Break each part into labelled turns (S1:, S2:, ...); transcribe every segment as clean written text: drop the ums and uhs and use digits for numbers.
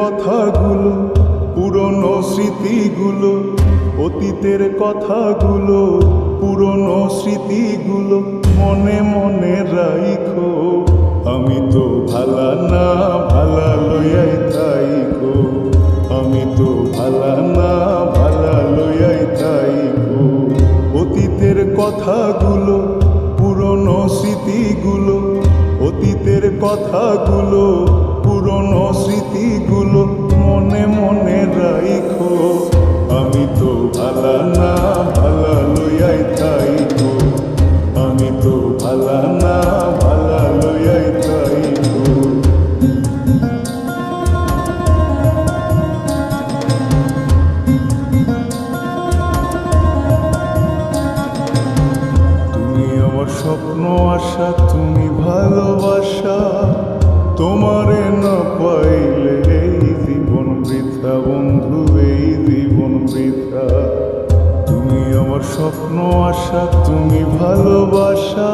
S1: কথাগুলো, পুরনো স্মৃতিগুলো, অতীতের কথাগুলো, পুরনো স্মৃতিগুলো মনে মনে রাইখো। আমি তো ভালা না ভালা লইয়াই থাইকো, আমি তো ভালা না ভালা লইয়াই থাইকো। অতীতের কথাগুলো, পুরনো স্মৃতিগুলো, অতীতের কথাগুলো, পুরনো স্মৃতিগুলো মনে মনে রাইখো। আমি তো ভালা না ভালা লইয়াই থাইকো, আমি তো ভালা না ভালা লইয়াই থাইকো। তুমি আমার স্বপ্ন আশা, তুমি ভালোবাসা, তোমারে না পাইলে এই জীবন বৃথা বন্ধু, এই জীবন বৃথা। তুমি আমার স্বপ্ন আশা, তুমি ভালোবাসা,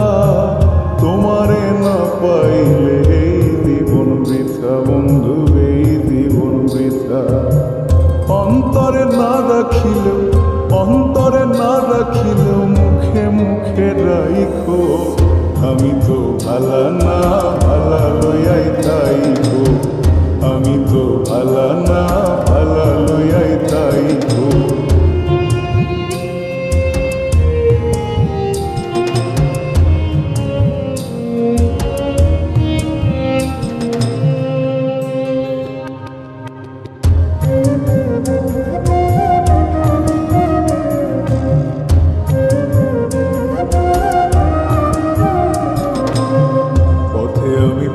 S1: তোমারে না পাইলে এই জীবন বৃথা বন্ধু, এই জীবন বৃথা। অন্তরে না রাখিলেও, অন্তরে না রাখিলেও মুখে মুখে রাইখো। আমি তো ভালা না ভালা লইয়াই থাইকো, আমি তো ভালা না ভালা লইয়াই থাইকো।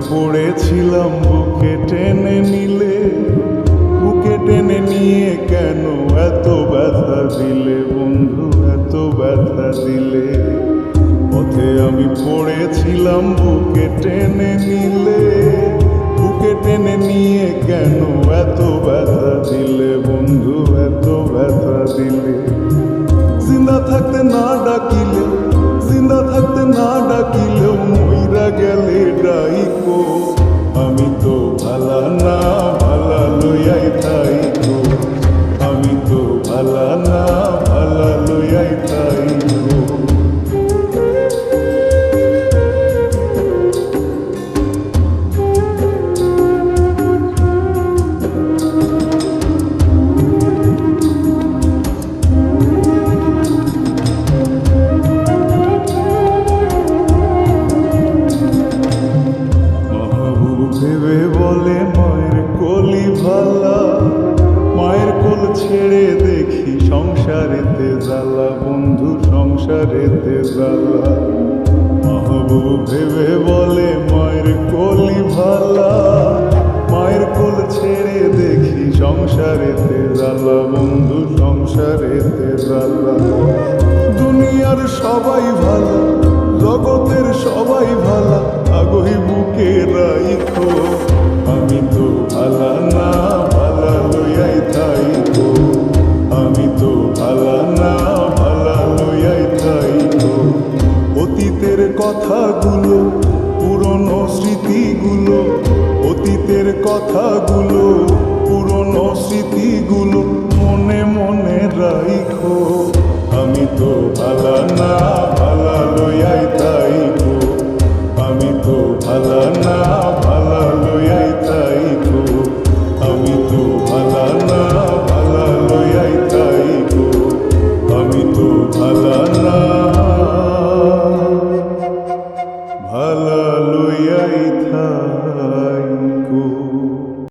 S1: পড়েছিলাম বুকে টেনে নিলে, বুকে টেনে নিয়ে কেন এত ব্যথা দিলে বন্ধু, এত ব্যথা দিলে। পথে আমি পড়েছিলাম বুকে টেনে নিলে, বুকে টেনে নিয়ে কেন এত ব্যথা দিলে বন্ধু, এত ব্যথা দিলে। জিন্দা থাকতে না ডাকিলে, জিন্দা থাকতে না ডাকিলেও মইরা গেলে ডাইকো। আমি তো ভালা না ভালা লইয়াই থাইকো, আমি তো ভালা না ভালা লইয়াই থাইকো। ভেবে বলে মায়ের কোলি ভালা, মায়ের কোল ছেড়ে দেখি সংসারেতে জ্বালা বন্ধু, সংসারেতে জ্বালা। মাহবুব ভেবে বলে মায়ের কোলি ভালা, মায়ের কোল ছেড়ে দেখি সংসারেতে জ্বালা বন্ধু, সংসারেতে জ্বালা। দুনিয়ার সবাই ভালা, জগতের সবাই ভালা, আগই বুকে রাইখো। আমি তো ভালা না ভালা লইয়াই থাইকো, আমি তো ভালা না ভালা লইয়াই থাইকো। অতীতের কথাগুলো, পুরনো স্মৃতিগুলো, অতীতের কথাগুলো, পুরনো স্মৃতিগুলো মনে মনে রাইখো। আমি তো ভালা না